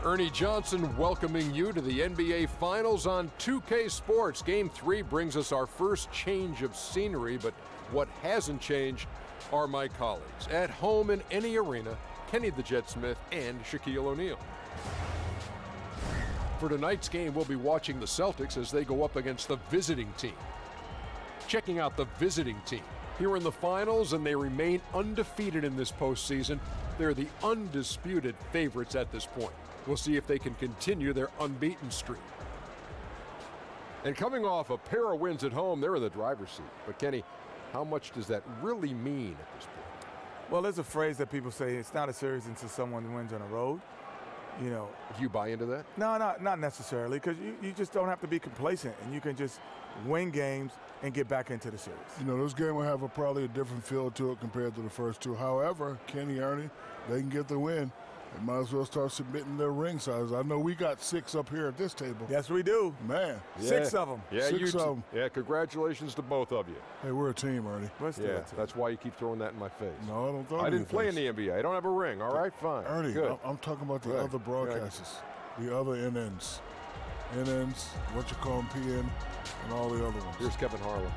Ernie Johnson welcoming you to the NBA Finals on 2K Sports. Game 3 brings us our first change of scenery, but what hasn't changed are my colleagues. At home in any arena, Kenny the Jet Smith and Shaquille O'Neal. For tonight's game, we'll be watching the Celtics as they go up against the visiting team. Checking out the visiting team. Here in the finals, and they remain undefeated in this postseason. They're the undisputed favorites at this point. We'll see if they can continue their unbeaten streak. And coming off a pair of wins at home, they're in the driver's seat. But Kenny, how much does that really mean at this point? Well, there's a phrase that people say, it's not a series until someone wins on the road. You know. Do you buy into that? No, not necessarily, because you just don't have to be complacent, and you can just win games and get back into the series. You know, this game will have probably a different feel to it compared to the first two. However, Kenny, Ernie, they can get the win. They might as well start submitting their ring sizes. I know we got 6 up here at this table. Yes, we do. Man. Yeah. 6 of them. Yeah, 6 of them. Yeah, congratulations to both of you. Hey, we're a team, Ernie. Yeah, that's why you keep throwing that in my face. No, I don't throw it I in didn't your play face. in the NBA. I don't have a ring. All right, fine. Ernie, good. I'm talking about the other broadcasters, the other NNs. NNs, what you call them, PN, and all the other ones. Here's Kevin Harlan.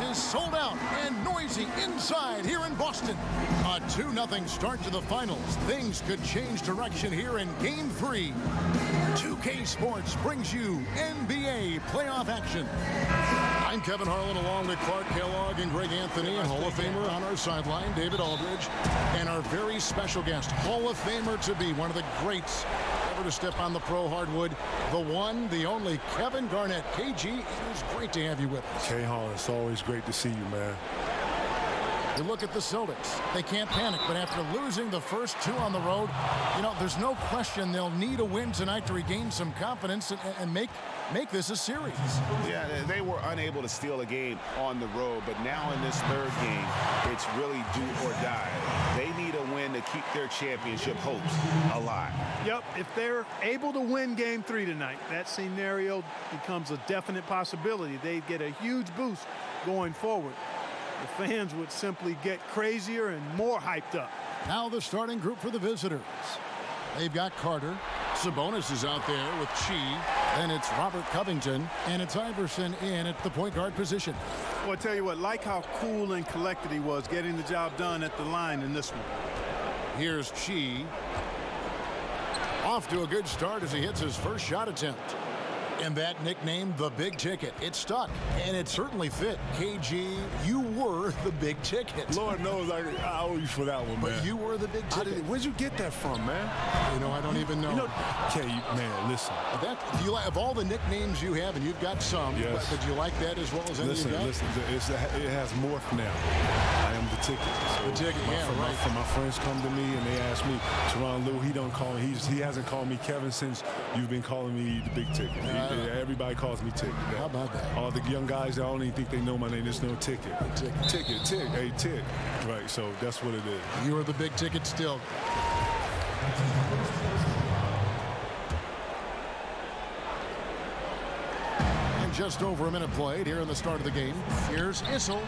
Is sold out and noisy inside here in Boston. A 2-0 start to the finals. Things could change direction here in Game 3. 2K Sports brings you NBA playoff action. I'm Kevin Harlan along with Clark Kellogg and Greg Anthony, and Hall of Famer on our sideline, David Aldridge, and our very special guest, Hall of Famer to be, one of the greats ever to step on the pro hardwood, the one, the only, Kevin Garnett. KG, it is great to have you with us. K-Hall, it's always great to see you, man. You look at the Celtics. They can't panic, but after losing the first 2 on the road, you know, there's no question they'll need a win tonight to regain some confidence and make this a series. Yeah, they were unable to steal a game on the road, but now in this third game, it's really do or die. They need a win to keep their championship hopes alive. Yep, if they're able to win Game 3 tonight, that scenario becomes a definite possibility. They'd get a huge boost going forward. The fans would simply get crazier and more hyped up. Now the starting group for the visitors. They've got Carter. Sabonis is out there with Chi. Then it's Robert Covington. And it's Iverson in at the point guard position. Well, I tell you what, like how cool and collected he was getting the job done at the line in this one. Here's Chi. Off to a good start as he hits his first shot attempt. And that nickname, the Big Ticket, it stuck, and it certainly fit. KG, you were the Big Ticket. Lord knows I owe you for that one, man. But you were the Big Ticket. Where'd you get that from, man? You know, I don't even know. Okay, man, listen. Do you like, of all the nicknames you have, and you've got some, yes. but you like that as well as any you got? Listen, it has morphed now. I am the ticket. The ticket, right. My friends come to me and they ask me, Teron Lou, he don't call me. He hasn't called me Kevin since you've been calling me the Big Ticket. Everybody calls me Ticket. How about that? All the young guys, I don't even think they know my name. There's no Ticket. Ticket. Hey, Tick. Right, so that's what it is. You are the Big Ticket still. And just over a minute played here in the start of the game. Here's Issel.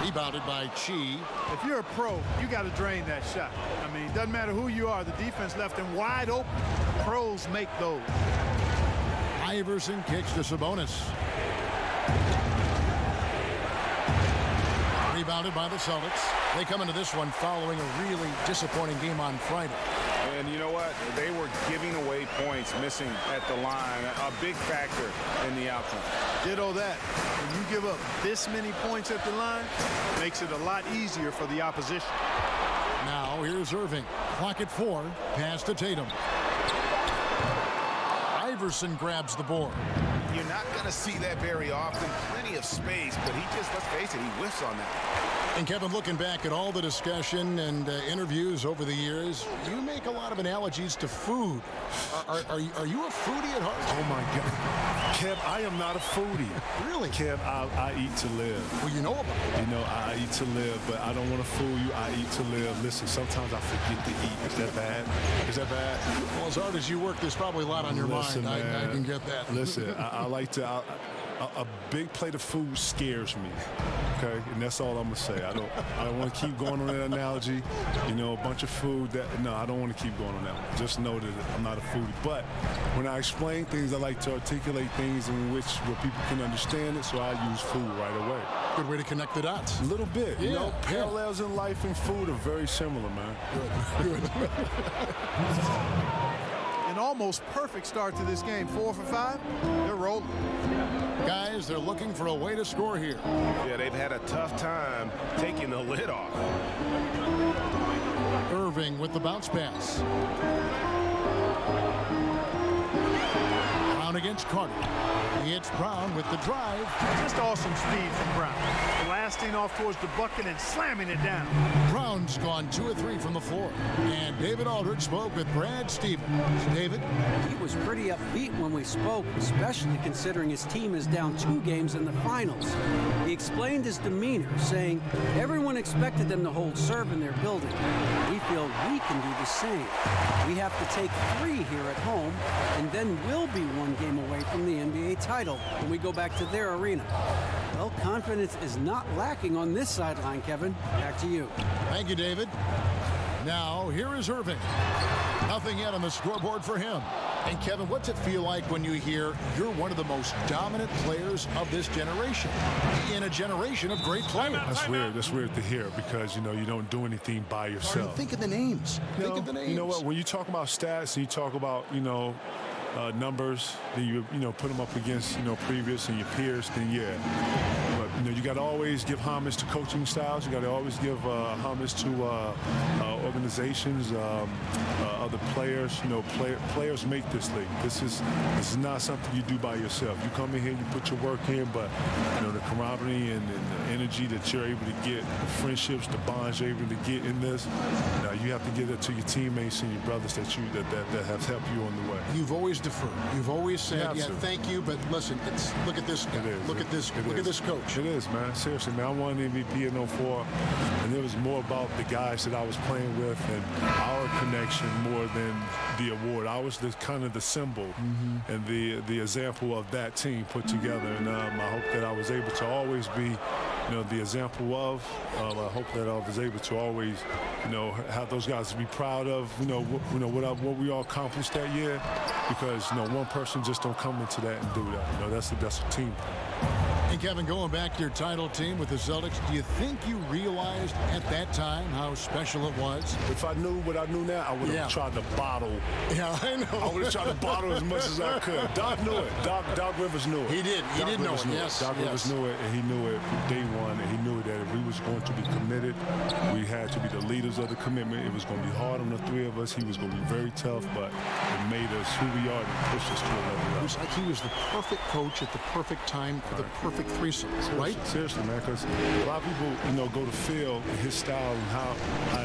Rebounded by Chi. If you're a pro, you got to drain that shot. I mean, it doesn't matter who you are. The defense left him wide open. Pros make those. Iverson kicks to Sabonis. Rebounded by the Celtics. They come into this one following a really disappointing game on Friday. And you know what? They were giving away points, missing at the line, a big factor in the outcome. Ditto that. When you give up this many points at the line, it makes it a lot easier for the opposition. Now here's Irving. Clock at 4. Pass to Tatum. Iverson grabs the board. You're not going to see that very often. Plenty of space, but he just, let's face it, he whiffs on that. And Kevin, looking back at all the discussion and interviews over the years, you make a lot of analogies to food. Are you a foodie at heart? Oh my God, Kev, I am not a foodie. Really? Kev, I eat to live. Well, you know about it. You know, I eat to live, but I don't want to fool you. I eat to live. Listen, sometimes I forget to eat. Is that bad? Is that bad? Well, as hard as you work, there's probably a lot on your Listen, mind. I can get that. Listen, I like to. A big plate of food scares me. Okay, and that's all I'm gonna say. I don't want to keep going on that analogy. You know, a bunch of food. No, I don't want to keep going on that one. Just know that I'm not a foodie. But when I explain things, I like to articulate things where people can understand it. So I use food right away. Good way to connect the dots. A little bit. Yeah, you know, parallels in life and food are very similar, man. Good. An almost perfect start to this game. 4 for 5. They're rolling. Guys, they're looking for a way to score here. Yeah, they've had a tough time taking the lid off. Irving with the bounce pass. Brown against Carter. It's Brown with the drive. Just awesome speed from Brown. Blasting off towards the bucket and slamming it down. Brown's gone 2 of 3 from the floor. And David Aldridge spoke with Brad Stevens. David? He was pretty upbeat when we spoke, especially considering his team is down 2 games in the finals. He explained his demeanor, saying everyone expected them to hold serve in their building. We feel we can do the same. We have to take 3 here at home, and then we'll be 1 game away from the NBA title when we go back to their arena. Well, confidence is not lacking on this sideline, Kevin. Back to you. Thank you, David. Now, here is Irving. Nothing yet on the scoreboard for him. And Kevin, what's it feel like when you hear you're one of the most dominant players of this generation in a generation of great players? That's weird. That's weird to hear because, you know, you don't do anything by yourself. Think of the names. Think of the names. You know what? When you talk about stats and you talk about, you know, numbers, then you put them up against, you know, previous and your peers, then yeah. But, you know, you got to always give homage to coaching styles. You got to always give homage to organizations, other players. You know, players make this league. This is not something you do by yourself. You come in here, you put your work in, but, you know, the camaraderie and the energy that you're able to get, the friendships, the bonds you're able to get in this, you have to give that to your teammates and your brothers that have helped you on the way. You've always deferred. You've always said, yeah, thank you, but listen, look at this guy. Look at this coach. It is, man. Seriously, man. I won MVP in 04, and it was more about the guys that I was playing with and our connection more than the award. I was kind of the symbol and the example of that team put together, and I hope that I was able to always be, you know, the example of. I hope that I was able to always, you know, have those guys to be proud of, what we all accomplished that year, because, you know, one person just don't come into that and do that. You know, that's a team. And Kevin, going back to your title team with the Celtics, do you think you realized at that time how special it was? If I knew what I knew now, I would have tried to bottle. Yeah, I know. I would have tried to bottle as much as I could. Doc knew it. Doc Rivers knew it. He did. He did know it. Yes. Doc Rivers knew it, and he knew it from day one. And he knew that if we was going to be committed, we had to be the leaders of the commitment. It was going to be hard on the 3 of us. He was going to be very tough, but it made us who we are and pushed us to a level. It was like he was the perfect coach at the perfect time for the perfect threesome, right? Seriously, man, because a lot of people, you know, go to Phil and his style and how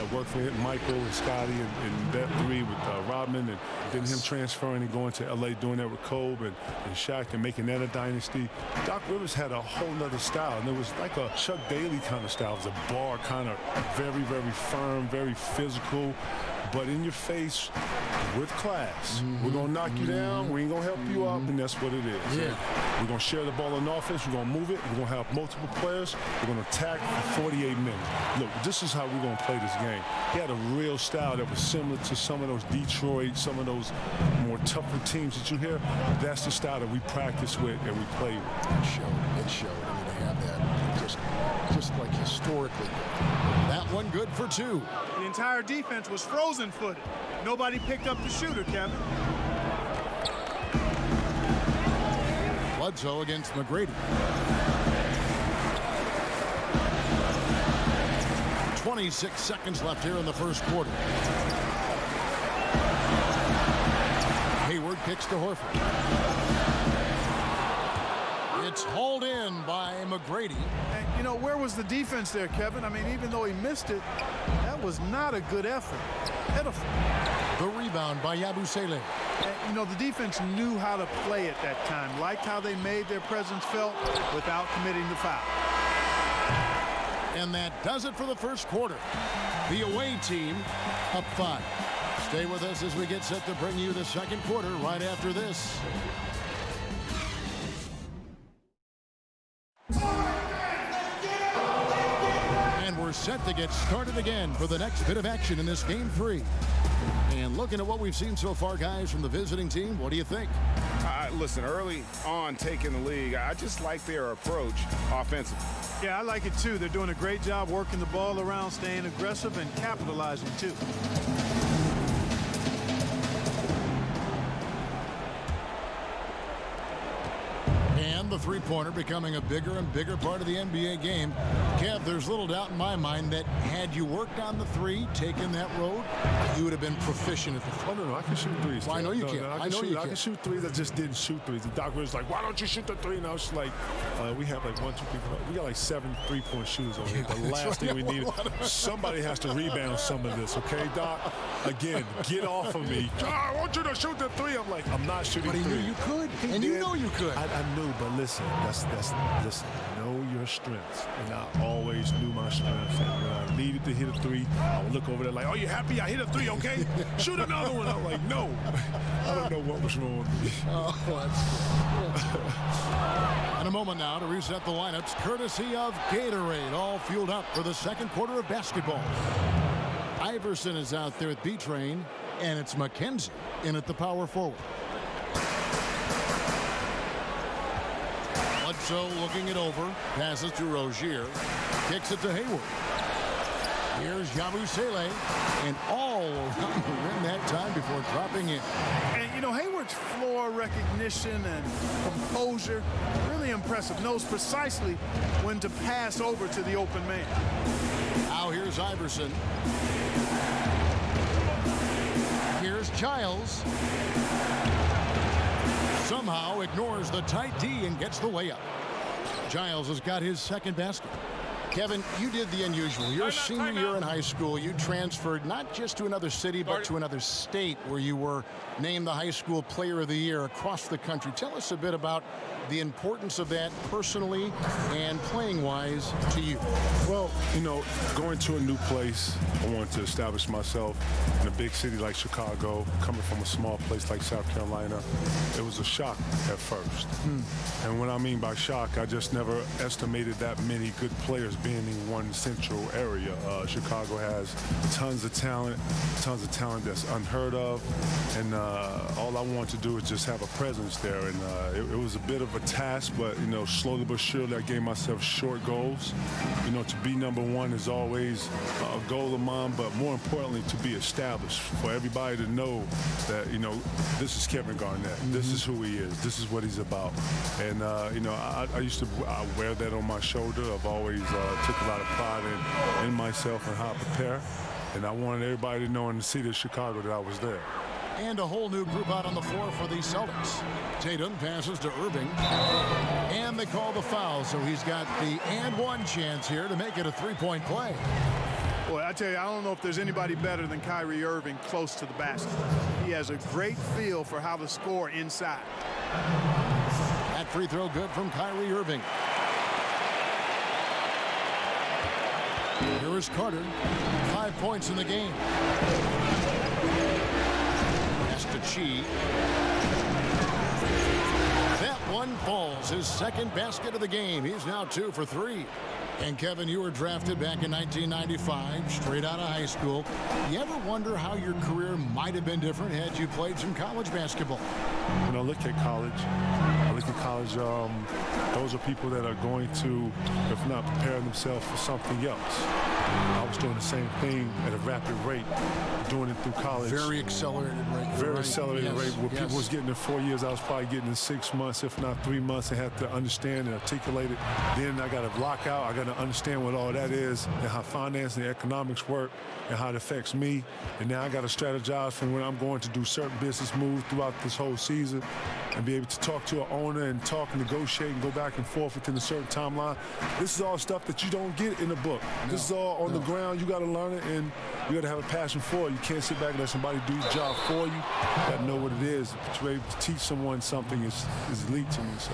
it worked for him, Michael and Scotty and that 3 with Rodman, and then him transferring and going to L.A., doing that with Kobe and Shaq and making that a dynasty. Doc Rivers had a whole nother style, and it was like a Chuck Daly kind of style. It was a bar kind of very, very firm, very physical, but in your face with class. We're going to knock you down. We ain't going to help you up, and that's what it is. Yeah. We're going to share the ball in offense. We're going to move it. We're going to have multiple players. We're going to attack for 48 minutes. Look, this is how we're going to play this game. He had a real style that was similar to some of those Detroit, some of those more tougher teams that you hear. That's the style that we practice with and we play with. It showed. I mean, they have that just like historically. That one good for 2. The entire defense was frozen-footed. Nobody picked up the shooter, Kevin. Bledsoe against McGrady. 26 seconds left here in the first quarter. Hayward kicks to Horford. It's hauled in by McGrady. You know, where was the defense there, Kevin? I mean, even though he missed it, that was not a good effort. Pitiful. The rebound by Yabusele. And, you know, the defense knew how to play at that time, liked how they made their presence felt without committing the foul. And that does it for the first quarter. The away team up 5. Stay with us as we get set to bring you the second quarter right after this. And we're set to get started again for the next bit of action in this game 3. And looking at what we've seen so far, guys, from the visiting team, what do you think? Listen, early on taking the league, I just like their approach offensively. Yeah, I like it too. They're doing a great job working the ball around, staying aggressive, and capitalizing too. And the three-pointer becoming a bigger and bigger part of the NBA game. Kev, there's little doubt in my mind that had you worked on the three, taken that road, you would have been proficient at the front. Oh, no, I can shoot threes. Well, I know you can. I can shoot threes. I just didn't shoot threes. The doctor was like, why don't you shoot the three? And I was like, we have like 1, 2, 3, 4. We got like 7 3-point shooters over here. The last thing we need, somebody has to rebound some of this, okay, Doc? Again, get off of me. I want you to shoot the three. I'm like, I'm not shooting But he three. knew you could, and you know you could. I knew, but listen, listen, know your strengths. And I always knew my strengths. And when I needed to hit a three, I would look over there like, oh, you happy? I hit a three, okay? Shoot another one. I'm like, no. I don't know what was wrong with me. In a moment now to reset the lineups, courtesy of Gatorade, all fueled up for the second quarter of basketball. Iverson is out there at B-Train, and it's McKenzie in at the power forward. Bledsoe looking it over, passes to Rozier, kicks it to Hayward. Here's Yabusele, and all around the rim that time before dropping in. And, you know, Hayward's floor recognition and composure, really impressive. Knows precisely when to pass over to the open man. Now here's Iverson. Here's Giles. Somehow ignores the tight D and gets the layup. Giles has got his second basket. Kevin, you did the unusual. Your senior year in high school, you transferred not just to another city, but to another state where you were named the high school player of the year across the country. Tell us a bit about the importance of that personally and playing-wise to you. Well, you know, going to a new place, I wanted to establish myself in a big city like Chicago, coming from a small place like South Carolina. It was a shock at first. And what I mean by shock, I just never estimated that many good players being in one central area. Chicago has tons of talent that's unheard of, and all I wanted to do is just have a presence there. And it was a bit of a task, but you know, slowly but surely I gave myself short goals. You know, to be number one is always a goal of mine, but more importantly, to be established, for everybody to know that, you know, this is Kevin Garnett. This is who he is. This is what he's about. And you know, I wear that on my shoulder. I've always took a lot of pride in myself and how I prepare. And I wanted everybody to know in the city of Chicago that I was there. And a whole new group out on the floor for the Celtics. Tatum passes to Irving. And they call the foul, so he's got the and one chance here to make it a three-point play. Boy, I tell you, I don't know if there's anybody better than Kyrie Irving close to the basket. He has a great feel for how to score inside. That free throw good from Kyrie Irving. Here is Carter. 5 points in the game. Chi. That one falls, his second basket of the game. He's now 2 for 3. And Kevin, you were drafted back in 1995, straight out of high school. You ever wonder how your career might have been different had you played some college basketball? When I look at college, those are people that are going to, if not preparing themselves for something else. I was doing the same thing at a rapid rate doing it through college. Very accelerated rate. Very accelerated rate. Where yes. people was getting in 4 years, I was probably getting in 6 months, if not 3 months. I had to understand and articulate it. Then I got to block out. I got to understand what all that is and how finance and economics work and how it affects me. And now I got to strategize from when I'm going to do certain business moves throughout this whole season and be able to talk to an owner and talk and negotiate and go back and forth within a certain timeline. This is all stuff that you don't get in a book. This is all on the ground. You got to learn it, and you got to have a passion for it. You can't sit back and let somebody do the job for you. You got to know what it is. But you're able to teach someone something is elite to me. So,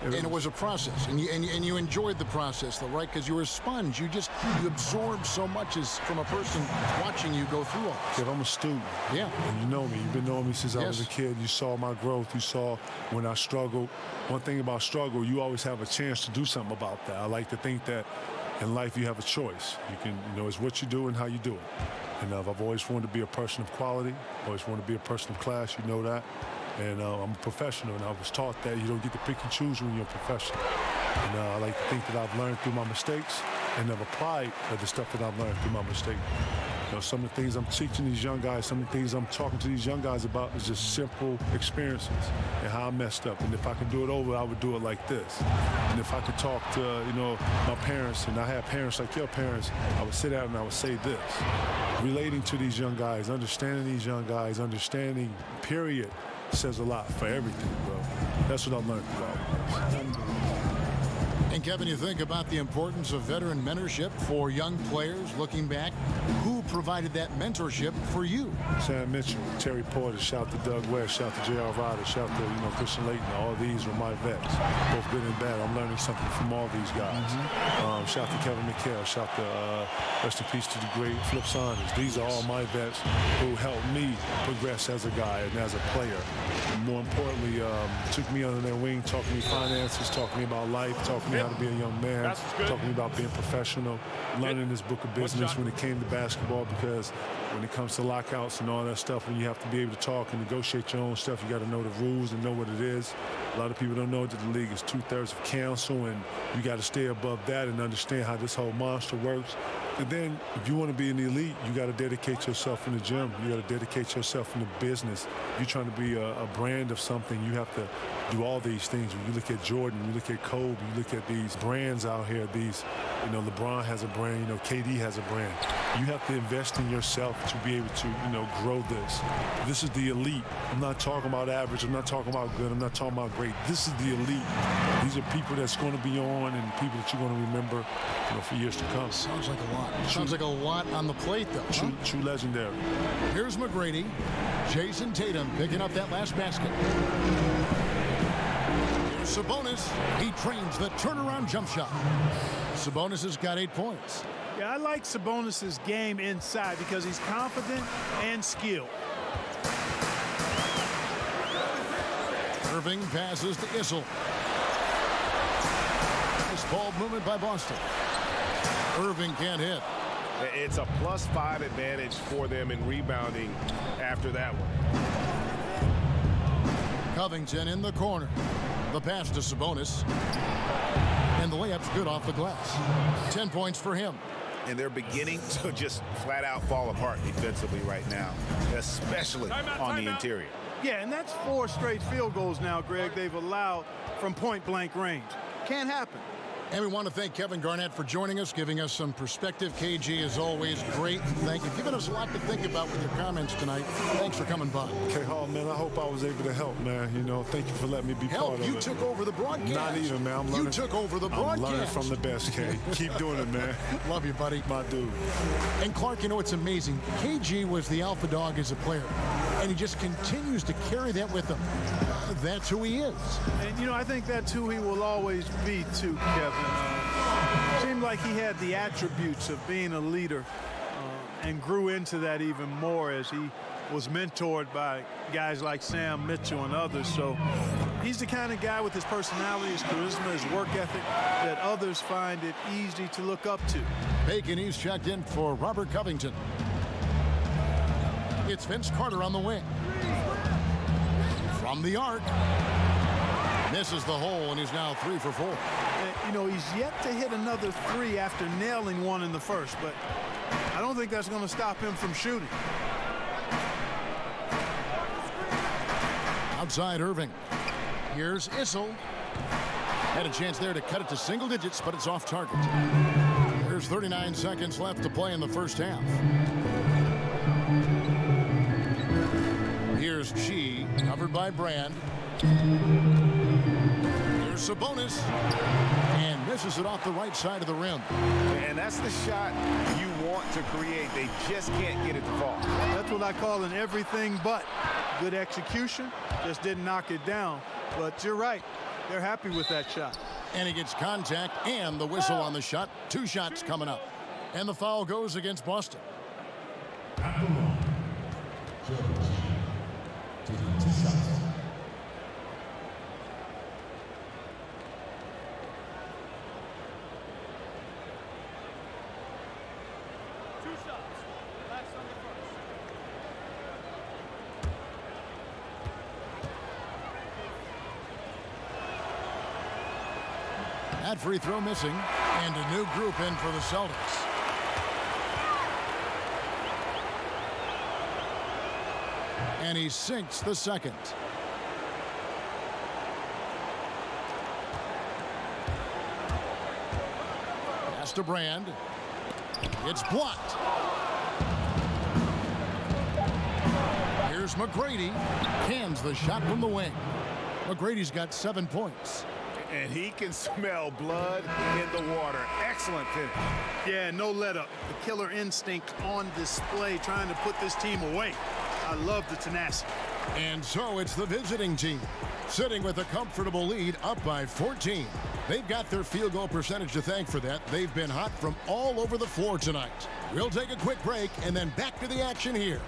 and it was a process, and you enjoyed the process, though, right? Because you were a sponge. You absorbed so much as from a person watching you go through all this. Kid, I'm a student. Yeah. And you know me. You've been knowing me since I was a kid. You saw my growth. You saw when I struggled. One thing about struggle, you always have a chance to do something about that. I like to think that in life you have a choice. You can, it's what you do and how you do it. And I've always wanted to be a person of quality. Always wanted to be a person of class. You know that. And I'm a professional, and I was taught that you don't get to pick and choose when you're a professional. And I like to think that I've learned through my mistakes and I've applied the stuff that I've learned through my mistakes. Some of the things I'm teaching these young guys, some of the things I'm talking to these young guys about is just simple experiences and how I messed up. And if I could do it over, I would do it like this. And if I could talk to, my parents, and I had parents like your parents, I would sit down and I would say this. Relating to these young guys, understanding these young guys, understanding, period, says a lot for everything, bro. That's what I've learned about. And Kevin, you think about the importance of veteran mentorship for young players looking back. Who provided that mentorship for you? Sam Mitchell, Terry Porter, shout to Doug West, shout to J.R. Ryder, shout to Christian Layton. All these are my vets, both good and bad. I'm learning something from all these guys. Shout to Kevin McHale, shout to rest in peace to the great Flip Saunders. These are all my vets who helped me progress as a guy and as a player. And more importantly, took me under their wing, taught me finances, taught me about life, taught me how to be a young man, taught me about being professional, learning this book of business when it came to basketball, because when it comes to lockouts and all that stuff, when you have to be able to talk and negotiate your own stuff, you got to know the rules and know what it is. A lot of people don't know that the league is 2/3 of council, and you got to stay above that and understand how this whole monster works. And then if you want to be an elite, you got to dedicate yourself in the gym. You got to dedicate yourself in the business. If you're trying to be a brand of something, you have to do all these things. When you look at Jordan, you look at Kobe, you look at these brands out here, these, LeBron has a brand, KD has a brand. You have to invest in yourself to be able to, grow this. This is the elite. I'm not talking about average. I'm not talking about good. I'm not talking about great. This is the elite. These are people that's going to be on and people that you're going to remember, for years to come. Sounds like a lot. Sounds like a lot on the plate, though. True legendary. Here's McGrady. Jason Tatum picking up that last basket. Here's Sabonis. He trains the turnaround jump shot. Sabonis has got 8 points. Yeah, I like Sabonis' game inside because he's confident and skilled. Irving passes to Issel. Nice ball movement by Boston. Irving can't hit. It's a +5 advantage for them in rebounding after that one. Covington in the corner. The pass to Sabonis. And the layup's good off the glass. 10 points for him. And they're beginning to just flat out fall apart defensively right now, especially on the interior. Yeah, and that's 4 straight field goals now, Greg, they've allowed from point-blank range. Can't happen. And we want to thank Kevin Garnett for joining us, giving us some perspective. KG, as always, great. Thank you. Giving us a lot to think about with your comments tonight. Thanks for coming by. Okay, Hall, man, I hope I was able to help, man. Thank you for letting me be part of it. You took over the broadcast. Not even, man. I'm learning. You took over the broadcast. I'm learning from the best, K. Keep doing it, man. Love you, buddy. My dude. And Clark, it's amazing. KG was the alpha dog as a player, and he just continues to carry that with him. That's who he is. And, I think that's who he will always be, too, Kevin. Seemed like he had the attributes of being a leader and grew into that even more as he was mentored by guys like Sam Mitchell and others. So he's the kind of guy with his personality, his charisma, his work ethic that others find it easy to look up to. Bacon, he's checked in for Robert Covington. It's Vince Carter on the wing. From the arc. Misses the hole, and he's now 3 for 4. He's yet to hit another 3 after nailing one in the first, but I don't think that's going to stop him from shooting. outside Irving. Here's Issel. Had a chance there to cut it to single digits, but it's off target. There's 39 seconds left to play in the first half. Here's Chi, covered by Brand. Here's Sabonis, and misses it off the right side of the rim. And that's the shot you want to create. They just can't get it to fall. That's what I call an everything but. Good execution, just didn't knock it down. But you're right, they're happy with that shot. And he gets contact and the whistle on the shot. 2 shots coming up. And the foul goes against Boston. That free throw missing, and a new group in for the Celtics. And he sinks the second. Pass to Brand. It's blocked. Here's McGrady. Cans the shot from the wing. McGrady's got 7 points. And he can smell blood in the water. Excellent finish. Yeah, no let up. The killer instinct on display, trying to put this team away. I love the tenacity. And so it's the visiting team, sitting with a comfortable lead, up by 14. They've got their field goal percentage to thank for that. They've been hot from all over the floor tonight. We'll take a quick break and then back to the action here.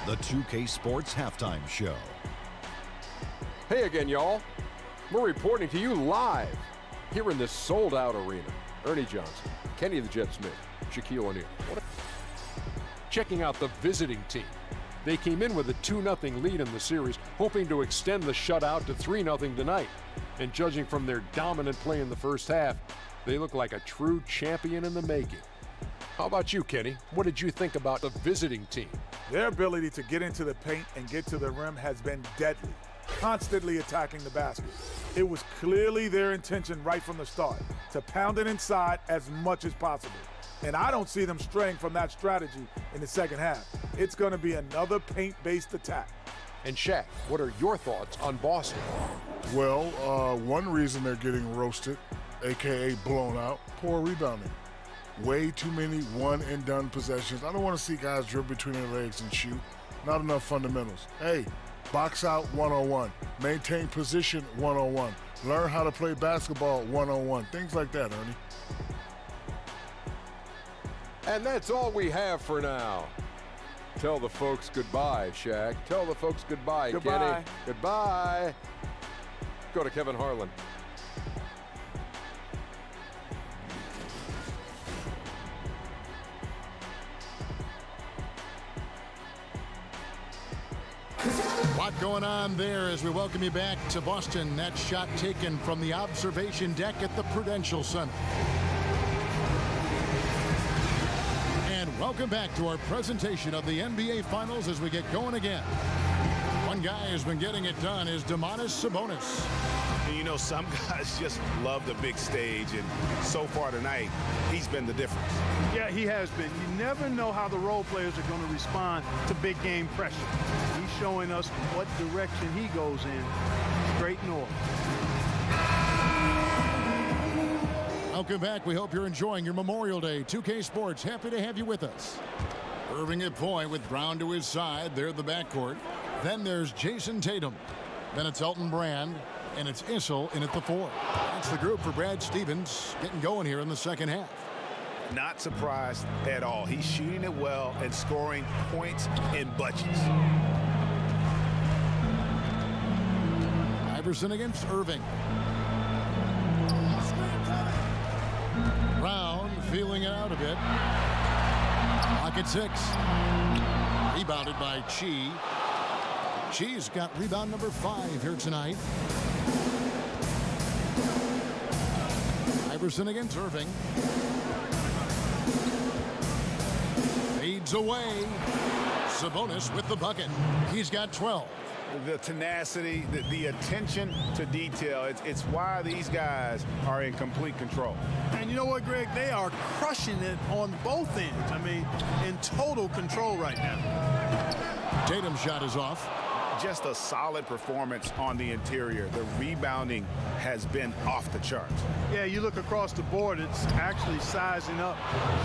The 2K Sports Halftime Show. Hey again, y'all. We're reporting to you live here in this sold-out arena. Ernie Johnson, Kenny the Jet Smith, Shaquille O'Neal. Checking out the visiting team. They came in with a 2-0 lead in the series, hoping to extend the shutout to 3-0 tonight. And judging from their dominant play in the first half, they look like a true champion in the making. How about you, Kenny? What did you think about the visiting team? Their ability to get into the paint and get to the rim has been deadly, constantly attacking the basket. It was clearly their intention right from the start to pound it inside as much as possible. And I don't see them straying from that strategy in the second half. It's going to be another paint-based attack. And Shaq, what are your thoughts on Boston? Well, one reason they're getting roasted, a.k.a. blown out, poor rebounding. Way too many one-and-done possessions. I don't want to see guys dribble between their legs and shoot. Not enough fundamentals. Hey, box out 101. Maintain position 101. Learn how to play basketball 101. Things like that, Ernie. And that's all we have for now. Tell the folks goodbye, Shaq. Tell the folks goodbye, Goodbye. Kenny. Goodbye. Go to Kevin Harlan. Lot going on there as we welcome you back to Boston. That shot taken from the observation deck at the Prudential Center. And welcome back to our presentation of the NBA Finals as we get going again. One guy who's been getting it done is Domantas Sabonis. And you know, some guys just love the big stage, and so far tonight, he's been the difference. Yeah, he has been. You never know how the role players are going to respond to big game pressure. He's showing us what direction he goes in. Straight north. Welcome back. We hope you're enjoying your Memorial Day. 2K Sports, happy to have you with us. Irving at point with Brown to his side. They're the backcourt. Then there's Jason Tatum. Then it's Elton Brand. And it's Issel in at the 4. That's the group for Brad Stevens getting going here in the second half. Not surprised at all. He's shooting it well and scoring points in bunches. Iverson against Irving. Brown feeling it out a bit. Clock at 6. Rebounded by Chi. Chi's got rebound number 5 here tonight. Iverson against Irving. Fades away. Sabonis with the bucket. He's got 12. The tenacity, the attention to detail, it's why these guys are in complete control. And you know what, Greg? They are crushing it on both ends. I mean, in total control right now. Tatum's shot is off. Just a solid performance on the interior. The rebounding has been off the charts. Yeah, you look across the board, it's actually sizing up,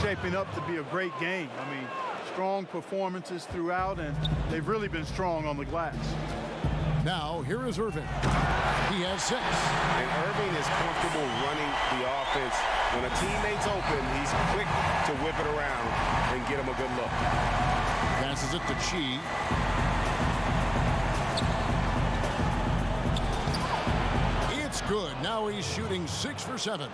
shaping up to be a great game. I mean, strong performances throughout, and they've really been strong on the glass. Now, here is Irving. He has 6. And Irving is comfortable running the offense. When a teammate's open, he's quick to whip it around and get him a good look. Passes it to Chi. It's good. Now he's shooting 6 for 7.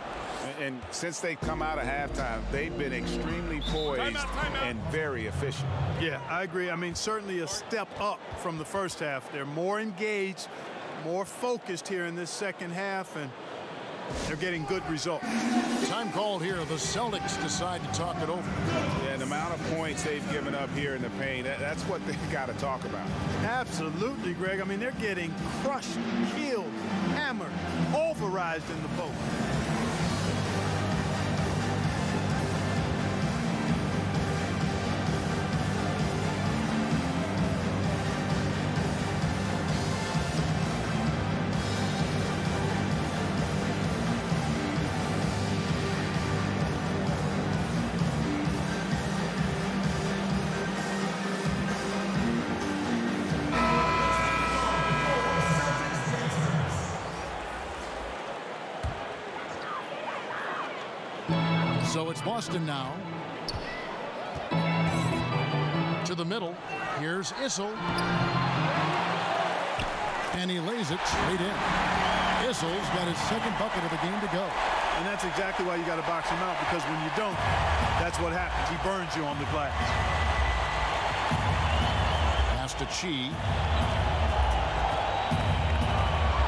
And since they come out of halftime, they've been extremely poised and very efficient. Yeah, I agree. I mean, certainly a step up from the first half. They're more engaged, more focused here in this second half, and they're getting good results. Time called here. The Celtics decide to talk it over. Yeah, the amount of points they've given up here in the paint, that's what they've got to talk about. Absolutely, Greg. I mean, they're getting crushed, killed, hammered, pulverized in the post. So it's Boston now. To the middle. Here's Issel. And he lays it straight in. Issel's got his second bucket of the game to go. And that's exactly why you got to box him out, because when you don't, that's what happens. He burns you on the glass. Pass to Chi.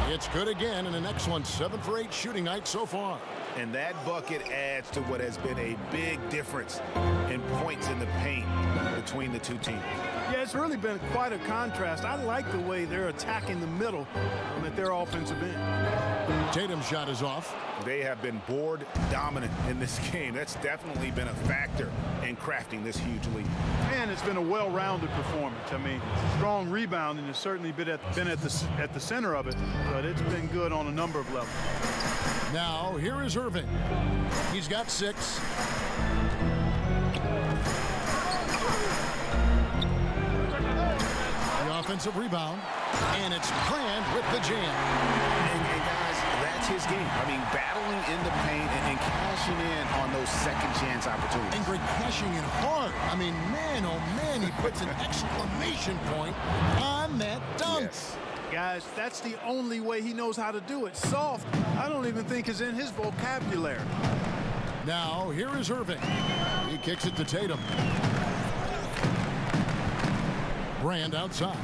It's good again, and the next one 7 for 8 shooting night so far. And that bucket adds to what has been a big difference in points in the paint between the two teams. Yeah, it's really been quite a contrast. I like the way they're attacking the middle and at their offensive end. Tatum's shot is off. They have been board dominant in this game. That's definitely been a factor in crafting this huge lead. And it's been a well-rounded performance. I mean, strong rebounding has certainly been at the center of it, but it's been good on a number of levels. Now, here is Irving. He's got 6. The offensive rebound, and it's Grant with the jam. And guys, that's his game. I mean, battling in the paint and cashing in on those second chance opportunities. And Greg cashing in hard. I mean, man, oh man, he puts an exclamation point on that dunk. Yes. Guys, that's the only way he knows how to do it. Soft, I don't even think is in his vocabulary. Now, here is Irving. He kicks it to Tatum. Brand outside.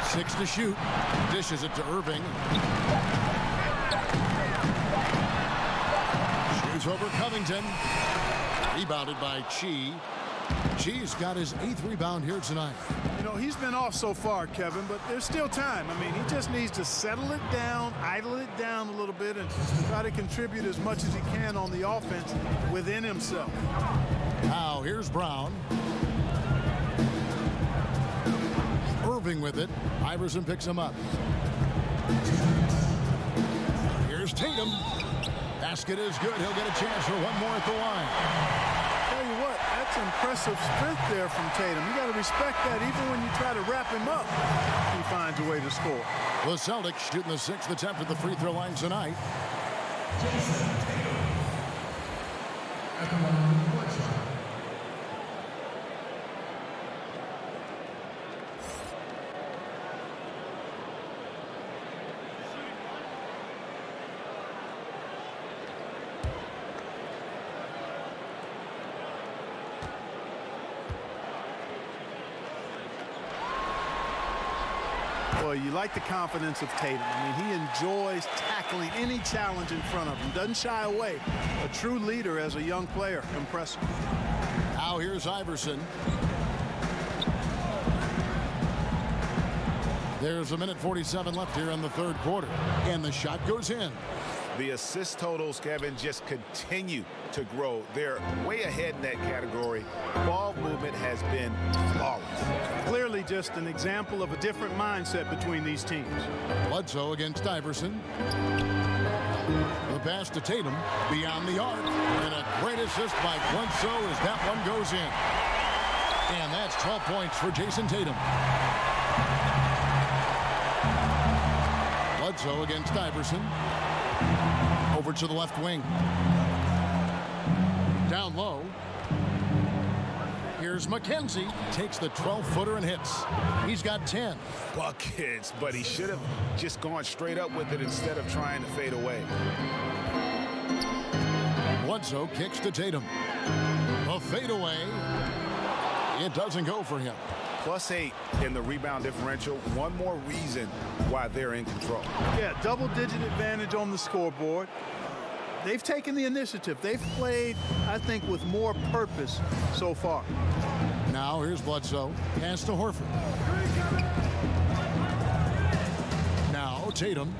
Six to shoot. Dishes it to Irving. Shoots over Covington. Rebounded by Chi. Chi's got his 8th rebound here tonight. You know, he's been off so far, Kevin, but there's still time. I mean, he just needs to settle it down, idle it down a little bit, and try to contribute as much as he can on the offense within himself. Now, here's Brown. Irving with it. Iverson picks him up. Here's Tatum. Basket is good. He'll get a chance for one more at the line. Tell you what, that's impressive strength there from Tatum. You got to respect that. Even when you try to wrap him up, he finds a way to score. The Celtics shooting the 6th attempt at the free throw line tonight. Boy, Well, you like the confidence of Tatum. I mean, he enjoys tackling any challenge in front of him. Doesn't shy away. A true leader as a young player. Impressive. Now here's Iverson. There's a minute 47 left here in the third quarter. And the shot goes in. The assist totals, Kevin, just continue to grow. They're way ahead in that category. Ball movement has been flawless. Clearly just an example of a different mindset between these teams. Bledsoe against Iverson. The pass to Tatum beyond the arc. And a great assist by Bledsoe as that one goes in. And that's 12 points for Jason Tatum. Bledsoe against Iverson. Over to the left wing. Down low. Here's McKenzie. Takes the 12-footer and hits. He's got 10. Buckets, but he should have just gone straight up with it instead of trying to fade away. Bledsoe kicks to Tatum. A fadeaway. It doesn't go for him. +8 in the rebound differential. One more reason why they're in control. Yeah, double-digit advantage on the scoreboard. They've taken the initiative. They've played, I think, with more purpose so far. Now here's Bledsoe. Pass to Horford. Now Tatum.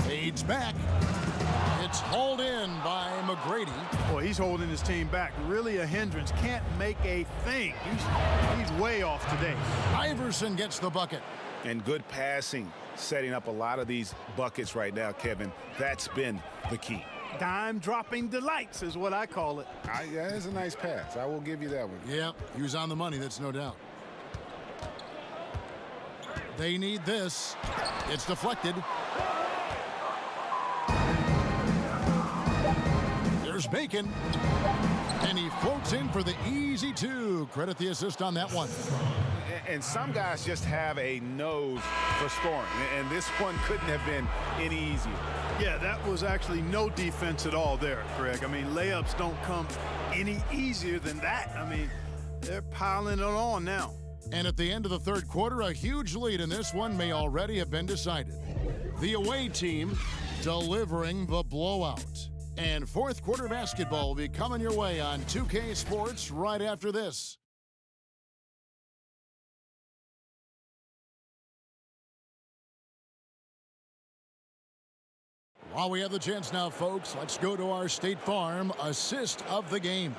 Fades back. It's hauled in by McGrady. Boy, he's holding his team back. Really a hindrance. Can't make a thing. He's way off today. Iverson gets the bucket. And good passing, setting up a lot of these buckets right now, Kevin. That's been the key. Dime-dropping delights is what I call it. Yeah, that's a nice pass. I will give you that one. Yep, he was on the money, that's no doubt. They need this. It's deflected. There's Bacon. And he floats in for the easy two. Credit the assist on that one. And some guys just have a nose for scoring. And this one couldn't have been any easier. Yeah, that was actually no defense at all there, Greg. I mean, layups don't come any easier than that. I mean, they're piling it on now. And at the end of the third quarter, a huge lead in this one may already have been decided. The away team delivering the blowout. And fourth quarter basketball will be coming your way on 2K Sports right after this. While we have the chance now, folks, let's go to our State Farm assist of the game.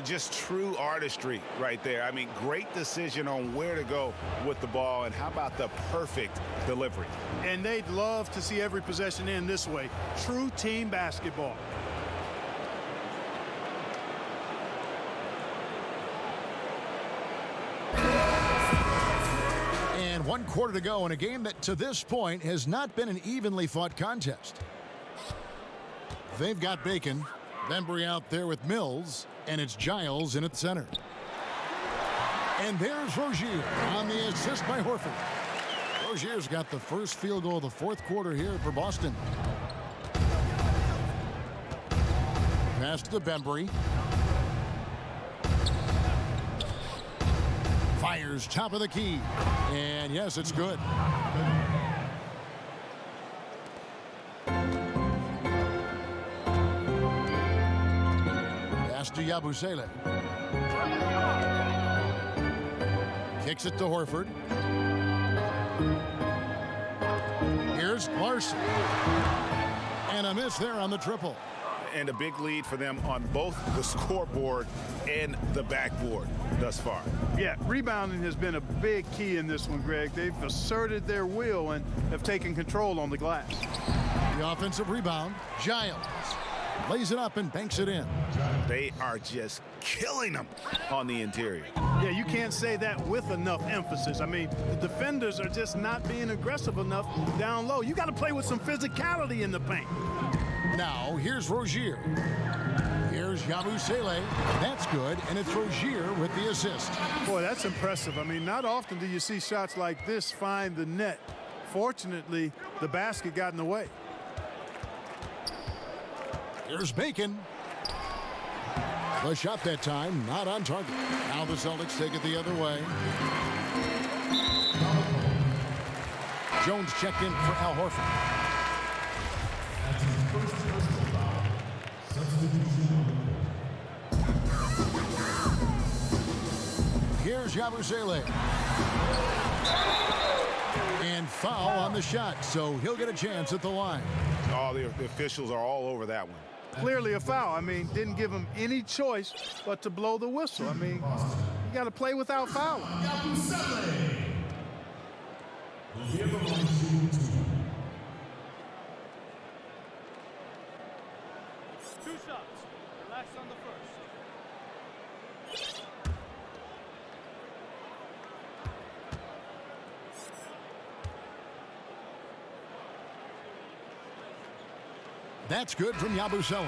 Just true artistry right there. I mean, great decision on where to go with the ball, and how about the perfect delivery? And they'd love to see every possession end this way. True team basketball. And 1 quarter to go in a game that to this point has not been an evenly fought contest. They've got Bacon, Bembry out there with Mills, and it's Giles in at center. And there's Rozier on the assist by Horford. Rozier's got the first field goal of the fourth quarter here for Boston. Pass to Bembry. Fires top of the key. And yes, it's good. Pass to Yabusele. Kicks it to Horford. Here's Larson. And a miss there on the triple. And a big lead for them on both the scoreboard and the backboard thus far. Yeah, rebounding has been a big key in this one, Greg. They've asserted their will and have taken control on the glass. The offensive rebound, Giles lays it up and banks it in. They are just killing them on the interior. Yeah, you can't say that with enough emphasis. I mean, the defenders are just not being aggressive enough down low. You got to play with some physicality in the paint. Now, here's Rozier. Here's Yabusele. That's good, and it's Rozier with the assist. Boy, that's impressive. I mean, not often do you see shots like this find the net. Fortunately, the basket got in the way. Here's Bacon. The shot that time, not on target. Now the Celtics take it the other way. Jones checked in for Al Horford. Here's Yabusele. And foul on the shot, so he'll get a chance at the line. Oh, the officials are all over that one. Clearly a foul. I mean, didn't give him any choice but to blow the whistle. I mean, you got to play without fouling. Two shots. Relax on the first. That's good from Yabusele.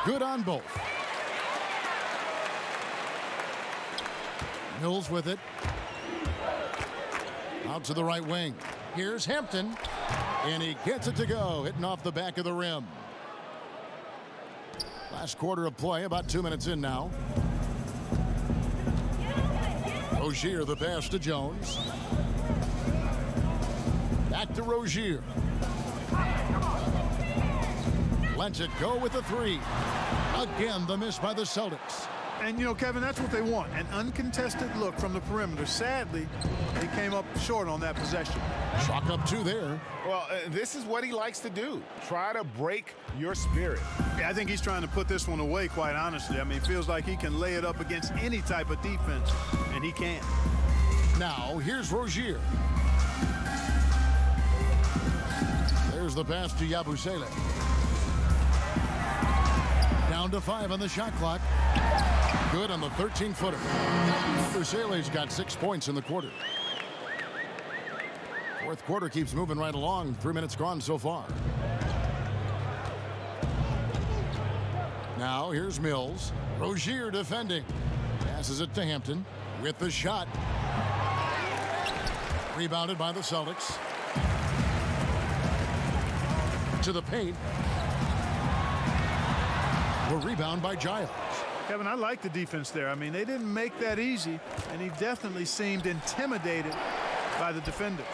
Good on both. Mills with it. Out to the right wing. Here's Hampton. And he gets it to go, hitting off the back of the rim. Last quarter of play, about 2 minutes in now. Rozier the pass to Jones. Back to Rozier. Lets it go with the three. Again, the miss by the Celtics. And, you know, Kevin, that's what they want, an uncontested look from the perimeter. Sadly, they came up short on that possession. Chalk up two there. Well, this is what he likes to do. Try to break your spirit. Yeah, I think he's trying to put this one away, quite honestly. I mean, it feels like he can lay it up against any type of defense, and he can't. Now, here's Rozier. There's the pass to Yabusele. Down to 5 on the shot clock. Good on the 13-footer. Yabusele's got 6 points in the quarter. Fourth quarter keeps moving right along. 3 minutes gone so far. Now here's Mills. Rozier defending. Passes it to Hampton with the shot. Rebounded by the Celtics. To the paint. The rebound by Giles. Kevin, I like the defense there. I mean, they didn't make that easy, and he definitely seemed intimidated by the defenders.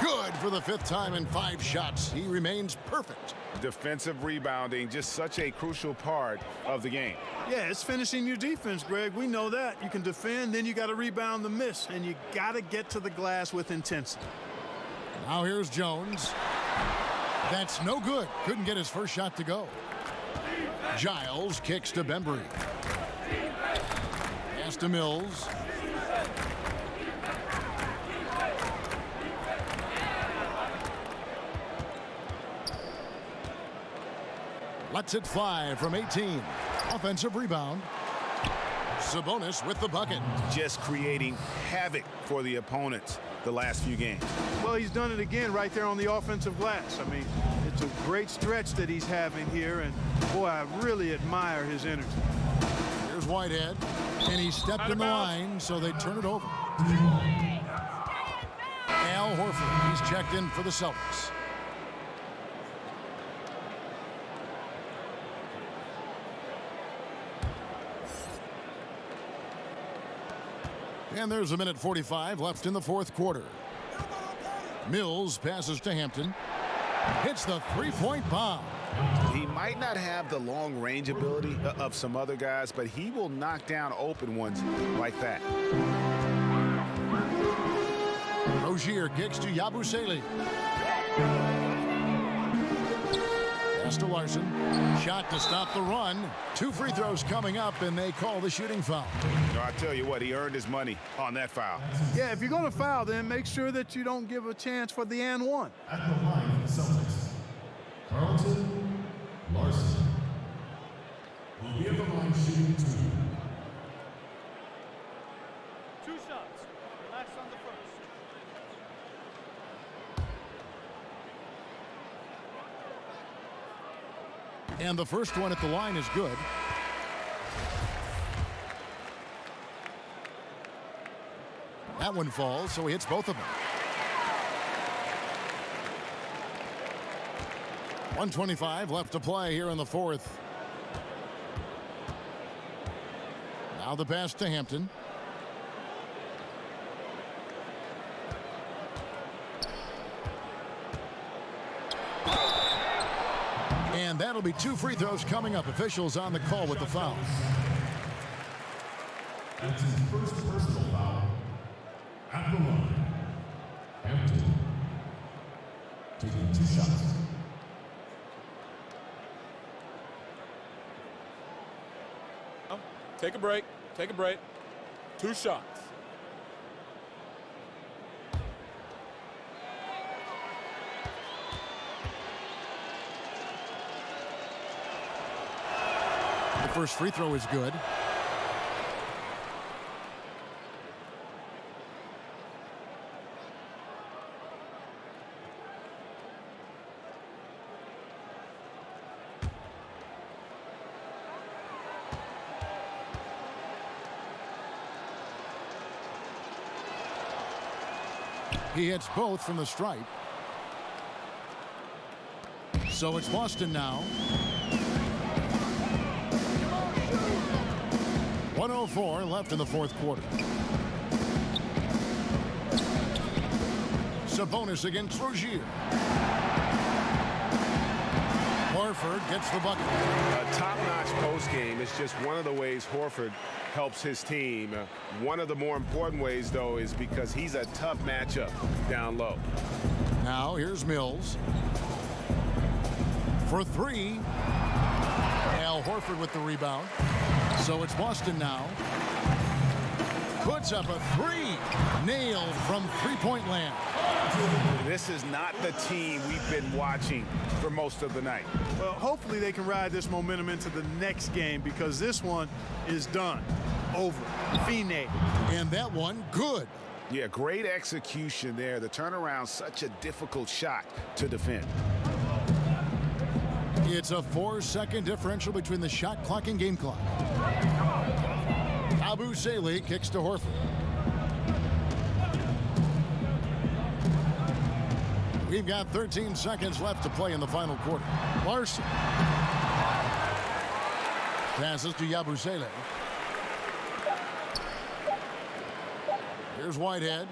Good for the 5th time in 5 shots. He remains perfect. Defensive rebounding, just such a crucial part of the game. Yeah, it's finishing your defense, Greg. We know that. You can defend, then you got to rebound the miss, and you got to get to the glass with intensity. Now here's Jones. That's no good. Couldn't get his first shot to go. Giles kicks to Bembry. Pass to Mills. Lets it fly from 18. Offensive rebound. Sabonis with the bucket. Just creating havoc for the opponents the last few games. Well, he's done it again right there on the offensive glass. I mean, it's a great stretch that he's having here, and boy, I really admire his energy. Here's Whitehead, and he stepped in the line, so they turn it over. Al Horford, he's checked in for the Celtics. And there's 1:45 left in the 4th quarter. Mills passes to Hampton. Hits the three-point bomb. He might not have the long-range ability of some other guys, but he will knock down open ones like that. Rozier kicks to Yabusele. Pass to Larson. Shot to stop the run. 2 free throws coming up, and they call the shooting foul. I tell you what, he earned his money on that foul. Yeah, if you're going to foul, then make sure that you don't give a chance for the and one. At the line for the Celtics, Carlton Larson will be at the line shooting 2. Two shots. Relax on the first. And the first one at the line is good. That one falls, so he hits both of them. 1:25 left to play here in the fourth. Now the pass to Hampton. And that'll be 2 free throws coming up. Officials on the call with the foul. That's his first personal foul. At the line, Hampton. Taking 2 shots. Take a break. Take a break. 2 shots. The first free throw is good. He hits both from the stripe. So it's Boston now. 1:04 left in the fourth quarter. Sabonis against Rozier. Horford gets the bucket. A top-notch post game is just one of the ways Horford helps his team. One of the more important ways, though, is because he's a tough matchup down low. Now here's Mills. For 3. Al Horford with the rebound. So it's Boston now. Puts up a 3. Nailed from three-point land. This is not the team we've been watching for most of the night. Well, hopefully they can ride this momentum into the next game because this one is done. Over. Fine. And that one, good. Yeah, great execution there. The turnaround, such a difficult shot to defend. It's a 4-second differential between the shot clock and game clock. Abu Saleh kicks to Horford. We've got 13 seconds left to play in the final quarter. Larson passes to Yabusele. Here's Whitehead.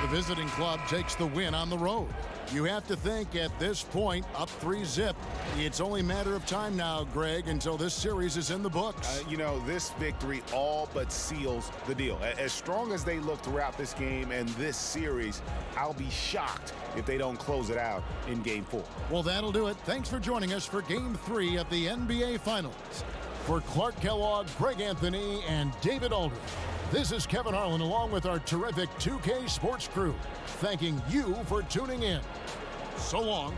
The visiting club takes the win on the road. You have to think at this point, up 3-zip. It's only a matter of time now, Greg, until this series is in the books. You know, this victory all but seals the deal. As strong as they look throughout this game and this series, I'll be shocked if they don't close it out in Game 4. Well, that'll do it. Thanks for joining us for Game 3 of the NBA Finals. For Clark Kellogg, Greg Anthony, and David Aldridge, this is Kevin Harlan along with our terrific 2K Sports crew, thanking you for tuning in. So long.